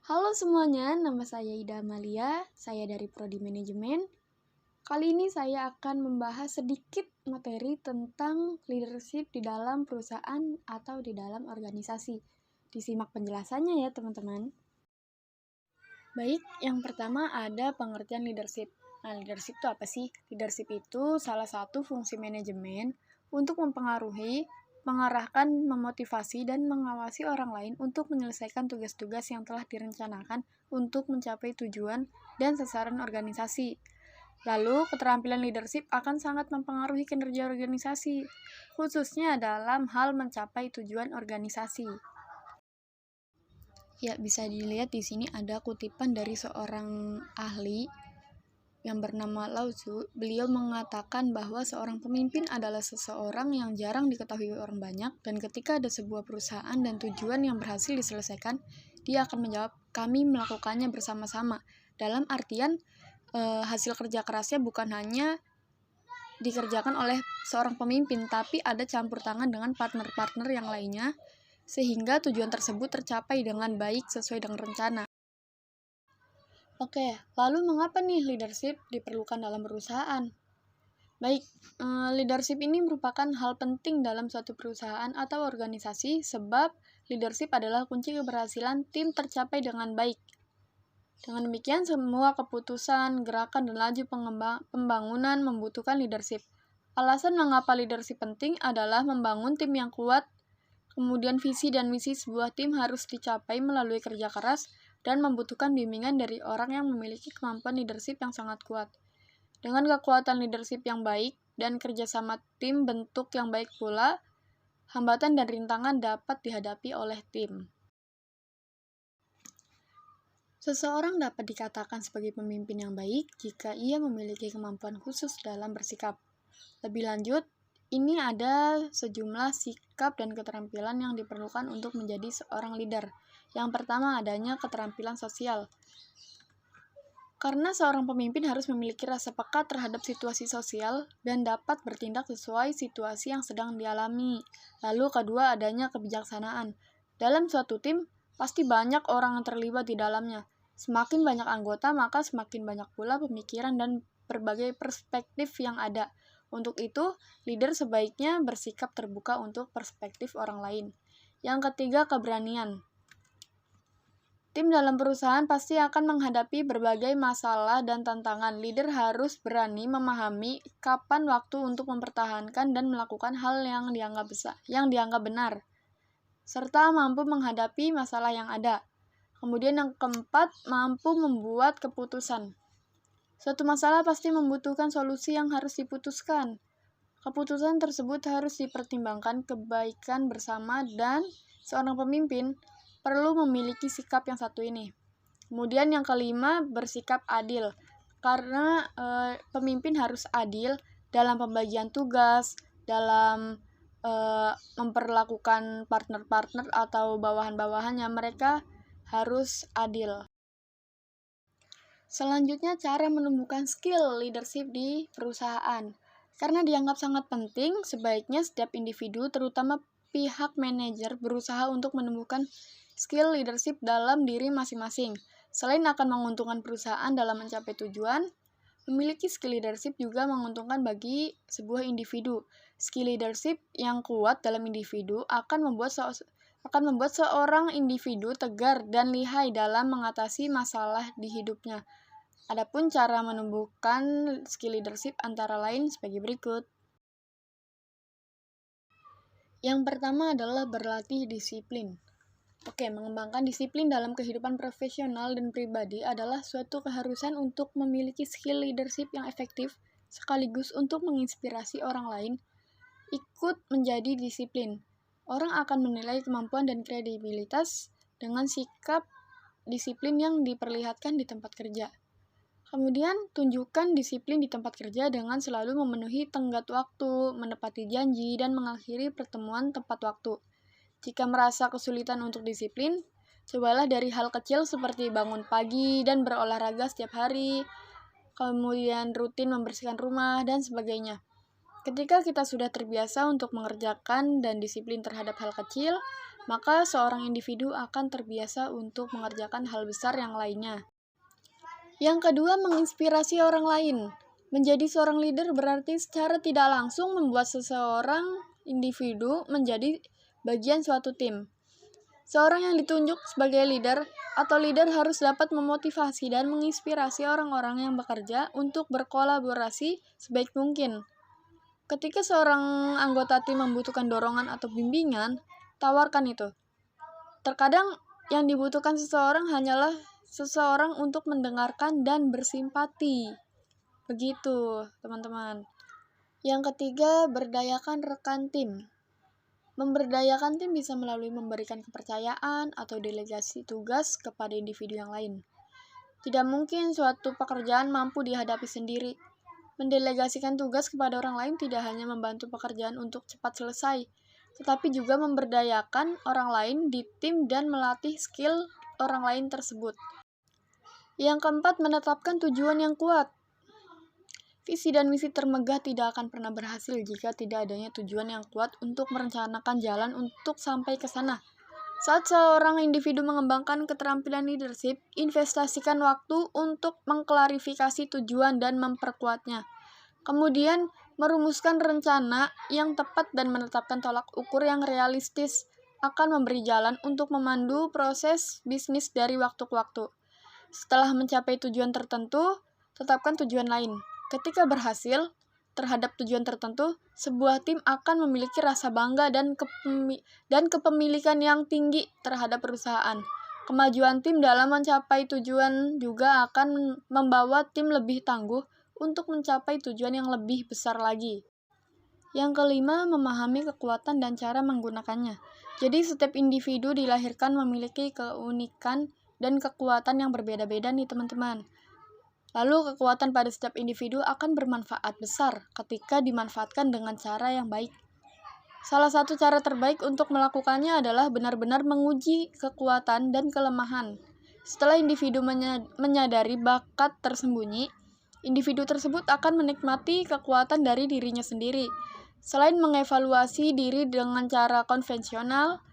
Halo semuanya, nama saya Ida Amalia, saya dari Prodi Manajemen. Kali ini saya akan membahas sedikit materi tentang leadership di dalam perusahaan atau di dalam organisasi. Disimak penjelasannya ya teman-teman. Baik, yang pertama ada pengertian leadership. Nah, leadership itu apa sih? Leadership itu salah satu fungsi manajemen untuk mempengaruhi, mengarahkan, memotivasi, dan mengawasi orang lain untuk menyelesaikan tugas-tugas yang telah direncanakan untuk mencapai tujuan dan sasaran organisasi. Lalu, keterampilan leadership akan sangat mempengaruhi kinerja organisasi, khususnya dalam hal mencapai tujuan organisasi. Ya, bisa dilihat di sini ada kutipan dari seorang ahli yang bernama Lao Tzu. Beliau mengatakan bahwa seorang pemimpin adalah seseorang yang jarang diketahui orang banyak, dan ketika ada sebuah perusahaan dan tujuan yang berhasil diselesaikan, dia akan menjawab, "Kami melakukannya bersama-sama." Dalam artian, hasil kerja kerasnya bukan hanya dikerjakan oleh seorang pemimpin, tapi ada campur tangan dengan partner-partner yang lainnya, sehingga tujuan tersebut tercapai dengan baik sesuai dengan rencana. Oke, lalu mengapa nih leadership diperlukan dalam perusahaan? Baik, leadership ini merupakan hal penting dalam suatu perusahaan atau organisasi sebab leadership adalah kunci keberhasilan tim tercapai dengan baik. Dengan demikian, semua keputusan, gerakan, dan laju pembangunan membutuhkan leadership. Alasan mengapa leadership penting adalah membangun tim yang kuat. Kemudian visi dan misi sebuah tim harus dicapai melalui kerja keras dan membutuhkan bimbingan dari orang yang memiliki kemampuan leadership yang sangat kuat. Dengan kekuatan leadership yang baik dan kerjasama tim bentuk yang baik pula, hambatan dan rintangan dapat dihadapi oleh tim. Seseorang dapat dikatakan sebagai pemimpin yang baik jika ia memiliki kemampuan khusus dalam bersikap. Lebih lanjut, ini ada sejumlah sikap dan keterampilan yang diperlukan untuk menjadi seorang leader. Yang pertama adanya keterampilan sosial. Karena seorang pemimpin harus memiliki rasa peka terhadap situasi sosial dan dapat bertindak sesuai situasi yang sedang dialami. Lalu kedua adanya kebijaksanaan. Dalam suatu tim, pasti banyak orang yang terlibat di dalamnya. Semakin banyak anggota, maka semakin banyak pula pemikiran dan berbagai perspektif yang ada. Untuk itu, leader sebaiknya bersikap terbuka untuk perspektif orang lain. Yang ketiga, keberanian. Tim dalam perusahaan pasti akan menghadapi berbagai masalah dan tantangan. Leader harus berani memahami kapan waktu untuk mempertahankan dan melakukan hal yang dianggap benar, serta mampu menghadapi masalah yang ada. Kemudian yang keempat, mampu membuat keputusan. Suatu masalah pasti membutuhkan solusi yang harus diputuskan. Keputusan tersebut harus dipertimbangkan kebaikan bersama dan seorang pemimpin perlu memiliki sikap yang satu ini. Kemudian yang kelima, bersikap adil. Karena pemimpin harus adil dalam pembagian tugas, dalam memperlakukan partner-partner atau bawahan-bawahannya, mereka harus adil. Selanjutnya, cara menemukan skill leadership di perusahaan. Karena dianggap sangat penting, sebaiknya setiap individu, terutama pihak manajer, berusaha untuk menemukan skill leadership dalam diri masing-masing. Selain akan menguntungkan perusahaan dalam mencapai tujuan, memiliki skill leadership juga menguntungkan bagi sebuah individu. Skill leadership yang kuat dalam individu akan membuat seorang individu tegar dan lihai dalam mengatasi masalah di hidupnya. Adapun cara menumbuhkan skill leadership antara lain sebagai berikut. Yang pertama adalah berlatih disiplin. Mengembangkan disiplin dalam kehidupan profesional dan pribadi adalah suatu keharusan untuk memiliki skill leadership yang efektif, sekaligus untuk menginspirasi orang lain ikut menjadi disiplin. Orang akan menilai kemampuan dan kredibilitas dengan sikap disiplin yang diperlihatkan di tempat kerja. Kemudian, tunjukkan disiplin di tempat kerja dengan selalu memenuhi tenggat waktu, menepati janji, dan mengakhiri pertemuan tepat waktu. Jika merasa kesulitan untuk disiplin, cobalah dari hal kecil seperti bangun pagi dan berolahraga setiap hari, kemudian rutin membersihkan rumah, dan sebagainya. Ketika kita sudah terbiasa untuk mengerjakan dan disiplin terhadap hal kecil, maka seorang individu akan terbiasa untuk mengerjakan hal besar yang lainnya. Yang kedua, menginspirasi orang lain. Menjadi seorang leader berarti secara tidak langsung membuat seseorang individu menjadi bagian suatu tim. Seorang yang ditunjuk sebagai leader atau leader harus dapat memotivasi dan menginspirasi orang-orang yang bekerja untuk berkolaborasi sebaik mungkin. Ketika seorang anggota tim membutuhkan dorongan atau bimbingan, tawarkan itu. Terkadang yang dibutuhkan seseorang hanyalah seseorang untuk mendengarkan dan bersimpati. Begitu, teman-teman. Yang ketiga, berdayakan rekan tim. Memberdayakan tim bisa melalui memberikan kepercayaan atau delegasi tugas kepada individu yang lain. Tidak mungkin suatu pekerjaan mampu dihadapi sendiri. Mendelegasikan tugas kepada orang lain tidak hanya membantu pekerjaan untuk cepat selesai, tetapi juga memberdayakan orang lain di tim dan melatih skill orang lain tersebut. Yang keempat, menetapkan tujuan yang kuat. Visi dan misi termegah tidak akan pernah berhasil jika tidak adanya tujuan yang kuat untuk merencanakan jalan untuk sampai ke sana. Saat seorang individu mengembangkan keterampilan leadership, investasikan waktu untuk mengklarifikasi tujuan dan memperkuatnya. Kemudian, merumuskan rencana yang tepat dan menetapkan tolak ukur yang realistis akan memberi jalan untuk memandu proses bisnis dari waktu ke waktu. Setelah mencapai tujuan tertentu, tetapkan tujuan lain. Ketika berhasil terhadap tujuan tertentu, sebuah tim akan memiliki rasa bangga dan kepemilikan yang tinggi terhadap perusahaan. Kemajuan tim dalam mencapai tujuan juga akan membawa tim lebih tangguh untuk mencapai tujuan yang lebih besar lagi. Yang kelima, memahami kekuatan dan cara menggunakannya. Jadi setiap individu dilahirkan memiliki keunikan dan kekuatan yang berbeda-beda nih teman-teman. Lalu kekuatan pada setiap individu akan bermanfaat besar ketika dimanfaatkan dengan cara yang baik. Salah satu cara terbaik untuk melakukannya adalah benar-benar menguji kekuatan dan kelemahan. Setelah individu menyadari bakat tersembunyi, individu tersebut akan menikmati kekuatan dari dirinya sendiri. Selain mengevaluasi diri dengan cara konvensional,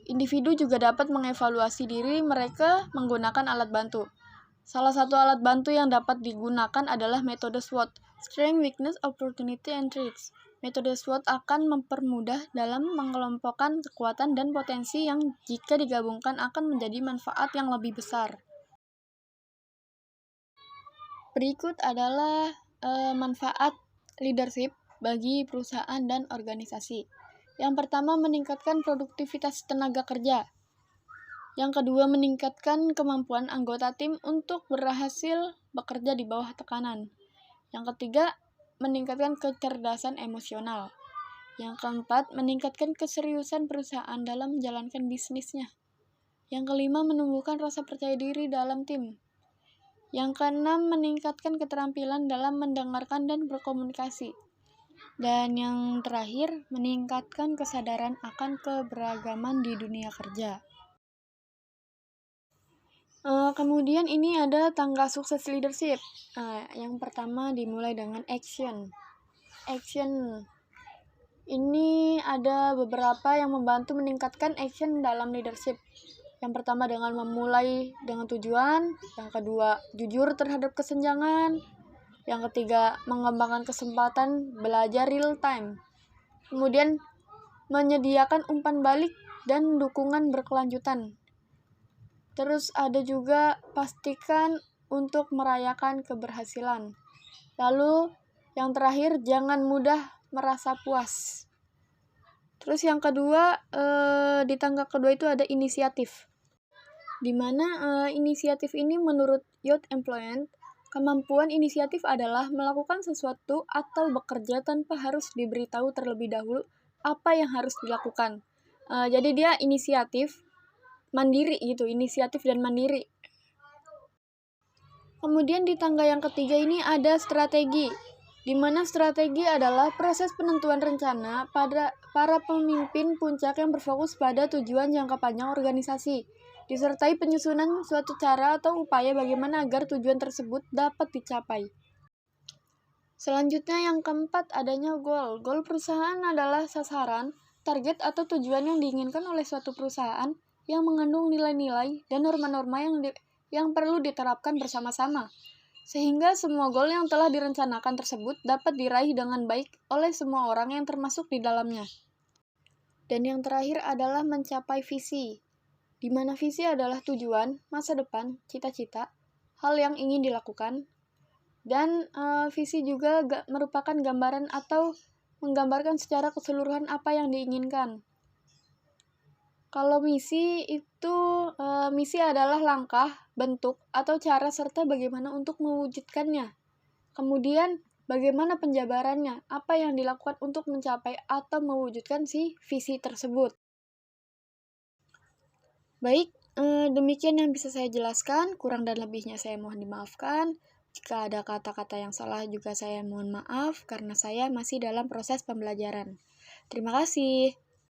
individu juga dapat mengevaluasi diri mereka menggunakan alat bantu. Salah satu alat bantu yang dapat digunakan adalah metode SWOT, Strength, Weakness, Opportunity, and Threats. Metode SWOT akan mempermudah dalam mengelompokkan kekuatan dan potensi yang jika digabungkan akan menjadi manfaat yang lebih besar. Berikut adalah manfaat leadership bagi perusahaan dan organisasi. Yang pertama, meningkatkan produktivitas tenaga kerja. Yang kedua, meningkatkan kemampuan anggota tim untuk berhasil bekerja di bawah tekanan. Yang ketiga, meningkatkan kecerdasan emosional. Yang keempat, meningkatkan keseriusan perusahaan dalam menjalankan bisnisnya. Yang kelima, menumbuhkan rasa percaya diri dalam tim. Yang keenam, meningkatkan keterampilan dalam mendengarkan dan berkomunikasi. Dan yang terakhir, meningkatkan kesadaran akan keberagaman di dunia kerja. Kemudian ini ada tangga sukses leadership. Yang pertama dimulai dengan action. Action ini ada beberapa yang membantu meningkatkan action dalam leadership. Yang pertama dengan memulai dengan tujuan. Yang kedua, jujur terhadap kesenjangan. Yang ketiga, mengembangkan kesempatan belajar real time. Kemudian, menyediakan umpan balik dan dukungan berkelanjutan. Terus ada juga pastikan untuk merayakan keberhasilan. Lalu yang terakhir, jangan mudah merasa puas. Terus yang kedua, di tangga kedua itu ada inisiatif. Di mana inisiatif ini menurut Youth Employment, kemampuan inisiatif adalah melakukan sesuatu atau bekerja tanpa harus diberitahu terlebih dahulu apa yang harus dilakukan. Jadi dia inisiatif, mandiri gitu, inisiatif dan mandiri. Kemudian di tangga yang ketiga ini ada strategi, di mana strategi adalah proses penentuan rencana pada para pemimpin puncak yang berfokus pada tujuan jangka panjang organisasi, disertai penyusunan suatu cara atau upaya bagaimana agar tujuan tersebut dapat dicapai. Selanjutnya yang keempat adanya goal. Goal perusahaan adalah sasaran target atau tujuan yang diinginkan oleh suatu perusahaan yang mengandung nilai-nilai dan norma-norma yang perlu diterapkan bersama-sama, sehingga semua goal yang telah direncanakan tersebut dapat diraih dengan baik oleh semua orang yang termasuk di dalamnya. Dan yang terakhir adalah mencapai visi, di mana visi adalah tujuan, masa depan, cita-cita, hal yang ingin dilakukan, dan visi juga merupakan gambaran atau menggambarkan secara keseluruhan apa yang diinginkan. Kalau misi itu, misi adalah langkah, bentuk, atau cara serta bagaimana untuk mewujudkannya. Kemudian, bagaimana penjabarannya, apa yang dilakukan untuk mencapai atau mewujudkan si visi tersebut. Baik, demikian yang bisa saya jelaskan, kurang dan lebihnya saya mohon dimaafkan. Jika ada kata-kata yang salah juga saya mohon maaf, karena saya masih dalam proses pembelajaran. Terima kasih.